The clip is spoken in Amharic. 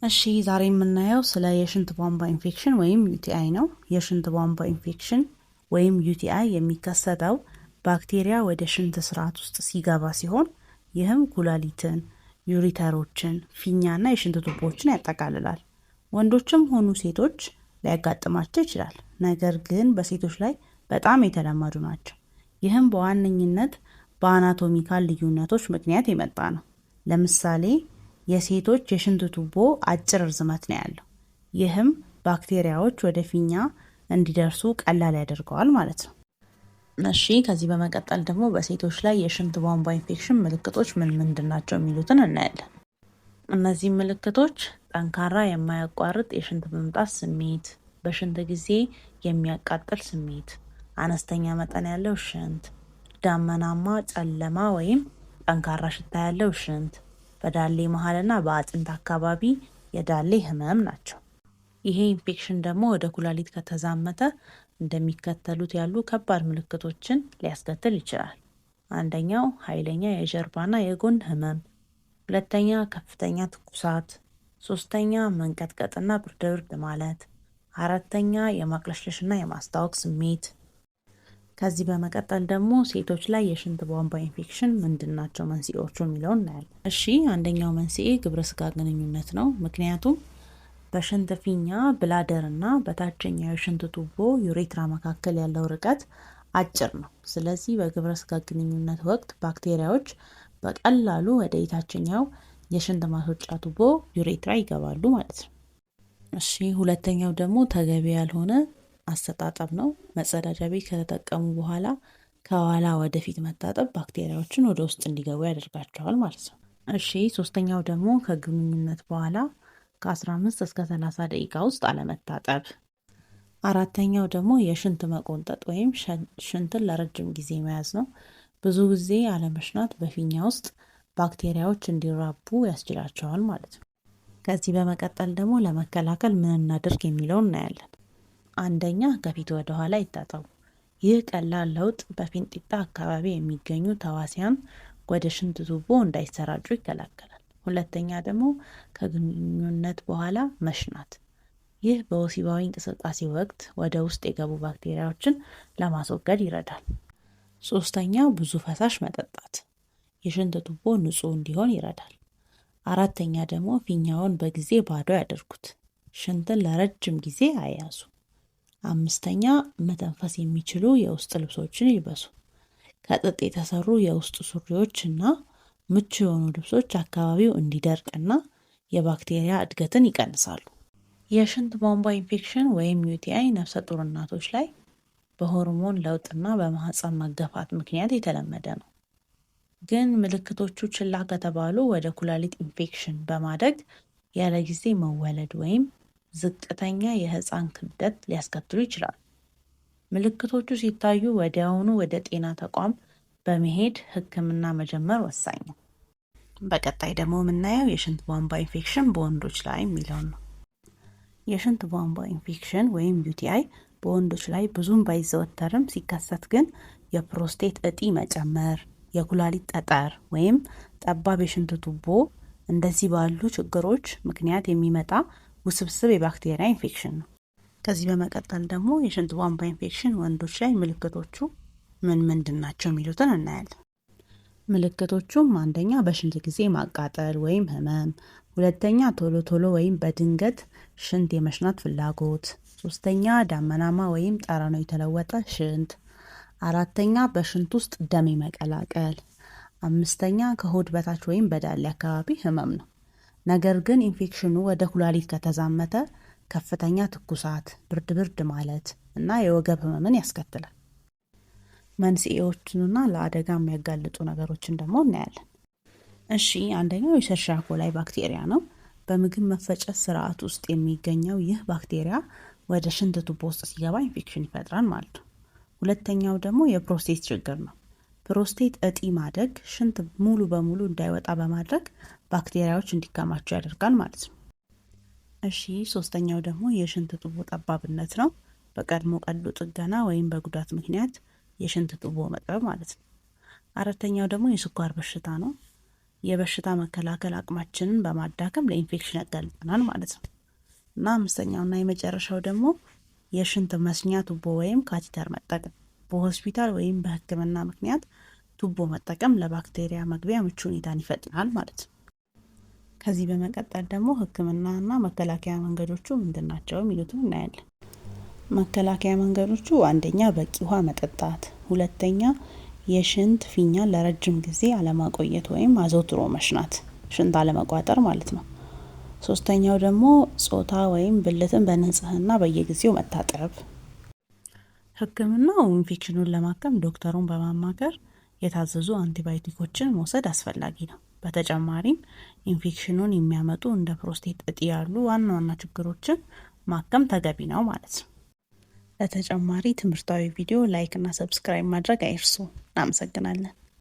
እሺ ዛሬ የምናየው ስለ የሽንት ቧንቧ ኢንፌክሽን ወይም ዩቲአይ ነው። የሽንት ቧንቧ ኢንፌክሽን ወይም ዩቲአይ የሚከሰተው ባክቴሪያ ወደ ሽንት ስርዓት ውስጥ ሲገባ ሲሆን ይህም ኩላሊትን፣ ዩሪተሮችን፣ ፊኛና የሽንት ቱቦዎችን ያጠቃልላል። ወንዶችም ሆኑ ሴቶች ሊያጋጥማቸው ይችላል። ነገር ግን በሴቶች ላይ በጣም የተለመዱ ናቸው። ይህም በዋነኝነት በአናቶሚካል ልዩነቶች ምክንያት የመጣ ነው። ለምሳሌ የሴቶች የሽንት ቱቦ አጭር ርዝመት ነው ያለው። ይህም ባክቴሪያዎች ወደ ፊኛ እንዲደርሱ ቀላል ያደርገዋል ማለት ነው። እሺ ከዚህ በመቀጠል ደግሞ በሴቶች ላይ የሽንት ቧንቧ ኢንፌክሽን ምልክቶች ምን ምንድን ናቸው የሚሉትን እናያለን። እነዚህ ምልክቶች ጠንካራ የማያቋርጥ የሽንት መምጣት ስሜት፣ በሽንት ጊዜ የሚያቃጥል ስሜት፣ አነስተኛ መጠን ያለው ሽንት፣ ዳመናማ ጨለማ ወይም ጠንካራ ሽታ ያለው ሽንት፣ በዳሌ መሀልና በአጥንት አካባቢ የዳሌ ህመም ናቸው። ይሄ ኢንፌክሽን ደግሞ ወደ ኩላሊት ከተዛመተ እንደሚከተሉት ያሉ ከባድ ምልክቶችን ሊያስከትል ይችላል። አንደኛው ኃይለኛ የጀርባና የጎን ህመም፣ ሁለተኛ ከፍተኛ ትኩሳት፣ ሶስተኛ መንቀጥቀጥና ብርድ ብርድ ማለት፣ አራተኛ የማቅለሽለሽና የማስታወክ ስሜት። ከዚህ በመቀጠል ደግሞ ሴቶች ላይ የሽንት ቧንቧ ኢንፌክሽን ምንድን ናቸው መንስኤዎቹ የሚለውን እናያለን። እሺ አንደኛው መንስኤ ግብረ ስጋ ግንኙነት ነው። ምክንያቱም በሽንት ፊኛ ብላደር እና በታችኛው የሽንት ቱቦ ዩሬትራ መካከል ያለው ርቀት አጭር ነው። ስለዚህ በግብረ ስጋ ግንኙነት ወቅት ባክቴሪያዎች በቀላሉ ወደ የታችኛው የሽንት ማስወጫ ቱቦ ዩሬትራ ይገባሉ ማለት ነው። እሺ ሁለተኛው ደግሞ ተገቢ ያልሆነ አስተጣጠብ ነው። መጸዳጃ ቤት ከተጠቀሙ በኋላ ከኋላ ወደፊት መታጠብ ባክቴሪያዎችን ወደ ውስጥ እንዲገቡ ያደርጋቸዋል ማለት ነው። እሺ ሶስተኛው ደግሞ ከግንኙነት በኋላ ከ15 እስከ 30 ደቂቃ ውስጥ አለመታጠብ። አራተኛው ደግሞ የሽንት መቆንጠጥ ወይም ሽንትን ለረጅም ጊዜ መያዝ ነው። ብዙ ጊዜ አለመሽናት በፊኛ ውስጥ ባክቴሪያዎች እንዲራቡ ያስችላቸዋል ማለት ነው። ከዚህ በመቀጠል ደግሞ ለመከላከል ምን እናድርግ የሚለውን እናያለን። አንደኛ ከፊት ወደ ኋላ ይታጠቡ። ይህ ቀላል ለውጥ በፊንጢጣ አካባቢ የሚገኙ ተዋሲያን ወደ ሽንት ቱቦ እንዳይሰራጩ ይከላከላል። ሁለተኛ ደግሞ ከግንኙነት በኋላ መሽናት። ይህ በወሲባዊ እንቅስቃሴ ወቅት ወደ ውስጥ የገቡ ባክቴሪያዎችን ለማስወገድ ይረዳል። ሶስተኛ ብዙ ፈሳሽ መጠጣት። የሽንት ቱቦ ንጹህ እንዲሆን ይረዳል። አራተኛ ደግሞ ፊኛውን በጊዜ ባዶ ያደርጉት። ሽንትን ለረጅም ጊዜ አያያዙ። አምስተኛ መተንፈስ የሚችሉ የውስጥ ልብሶችን ይልበሱ። ከጥጥ የተሰሩ የውስጥ ሱሪዎች እና ምቹ የሆኑ ልብሶች አካባቢው እንዲደርቅና የባክቴሪያ እድገትን ይቀንሳሉ። የሽንት ቧንቧ ኢንፌክሽን ወይም ዩቲአይ ነፍሰ ጡር እናቶች ላይ በሆርሞን ለውጥና በማህፀን መገፋት ምክንያት የተለመደ ነው። ግን ምልክቶቹ ችላ ከተባሉ ወደ ኩላሊት ኢንፌክሽን በማደግ ያለ ጊዜ መወለድ ወይም ዝቅተኛ የህፃን ክብደት ሊያስከትሉ ይችላሉ። ምልክቶቹ ሲታዩ ወዲያውኑ ወደ ጤና ተቋም በመሄድ ሕክምና መጀመር ወሳኝ ነው። በቀጣይ ደግሞ የምናየው የሽንት ቧንቧ ኢንፌክሽን በወንዶች ላይ የሚለውን ነው። የሽንት ቧንቧ ኢንፌክሽን ወይም ዩቲአይ በወንዶች ላይ ብዙም ባይዘወተርም ሲከሰት ግን የፕሮስቴት እጢ መጨመር፣ የኩላሊት ጠጠር ወይም ጠባብ የሽንት ቱቦ እንደዚህ ባሉ ችግሮች ምክንያት የሚመጣ ውስብስብ የባክቴሪያ ኢንፌክሽን ነው። ከዚህ በመቀጠል ደግሞ የሽንት ቧንቧ ኢንፌክሽን ወንዶች ላይ ምልክቶቹ ምን ምንድን ናቸው የሚሉትን እናያለን። ምልክቶቹም አንደኛ በሽንት ጊዜ ማቃጠል ወይም ህመም፣ ሁለተኛ ቶሎ ቶሎ ወይም በድንገት ሽንት የመሽናት ፍላጎት፣ ሶስተኛ ዳመናማ ወይም ጠረኑ የተለወጠ ሽንት፣ አራተኛ በሽንት ውስጥ ደም መቀላቀል፣ አምስተኛ ከሆድ በታች ወይም በዳሌ አካባቢ ህመም ነው። ነገር ግን ኢንፌክሽኑ ወደ ኩላሊት ከተዛመተ ከፍተኛ ትኩሳት፣ ብርድ ብርድ ማለት እና የወገብ ህመምን ያስከትላል። መንስኤዎቹንና ለአደጋ የሚያጋልጡ ነገሮችን ደግሞ እናያለን። እሺ አንደኛው የሰርሻ ኮላይ ባክቴሪያ ነው። በምግብ መፈጨት ስርዓት ውስጥ የሚገኘው ይህ ባክቴሪያ ወደ ሽንት ቱቦ ውስጥ ሲገባ ኢንፌክሽን ይፈጥራል ማለት ነው። ሁለተኛው ደግሞ የፕሮስቴት ችግር ነው። ፕሮስቴት እጢ ማደግ ሽንት ሙሉ በሙሉ እንዳይወጣ በማድረግ ባክቴሪያዎች እንዲከማቹ ያደርጋል ማለት ነው። እሺ ሶስተኛው ደግሞ የሽንት ቱቦ ጠባብነት ነው። በቀድሞ ቀዶ ጥገና ወይም በጉዳት ምክንያት የሽንት ቱቦ መጥበብ ማለት ነው። አራተኛው ደግሞ የስኳር በሽታ ነው። የበሽታ መከላከል አቅማችንን በማዳከም ለኢንፌክሽን ያጋልጠናል ማለት ነው። እና አምስተኛውና የመጨረሻው ደግሞ የሽንት መስኛ ቱቦ ወይም ካቴተር መጠቀም። በሆስፒታል ወይም በሕክምና ምክንያት ቱቦ መጠቀም ለባክቴሪያ መግቢያ ምቹ ሁኔታን ይፈጥራል ማለት ነው። ከዚህ በመቀጠል ደግሞ ሕክምናና መከላከያ መንገዶቹ ምንድናቸው የሚሉትን እናያለን። መከላከያ መንገዶቹ አንደኛ በቂ ውሃ መጠጣት፣ ሁለተኛ የሽንት ፊኛን ለረጅም ጊዜ አለማቆየት ወይም አዘውትሮ መሽናት፣ ሽንት አለመቋጠር ማለት ነው። ሶስተኛው ደግሞ ጾታ ወይም ብልትን በንጽህና በየጊዜው መታጠብ። ህክምናው ኢንፌክሽኑን ለማከም ዶክተሩን በማማከር የታዘዙ አንቲባዮቲኮችን መውሰድ አስፈላጊ ነው። በተጨማሪም ኢንፌክሽኑን የሚያመጡ እንደ ፕሮስቴት እጢ ያሉ ዋና ዋና ችግሮችን ማከም ተገቢ ነው ማለት ነው። ለተጨማሪ ትምህርታዊ ቪዲዮ ላይክ እና ሰብስክራይብ ማድረግ አይርሱ። እናመሰግናለን።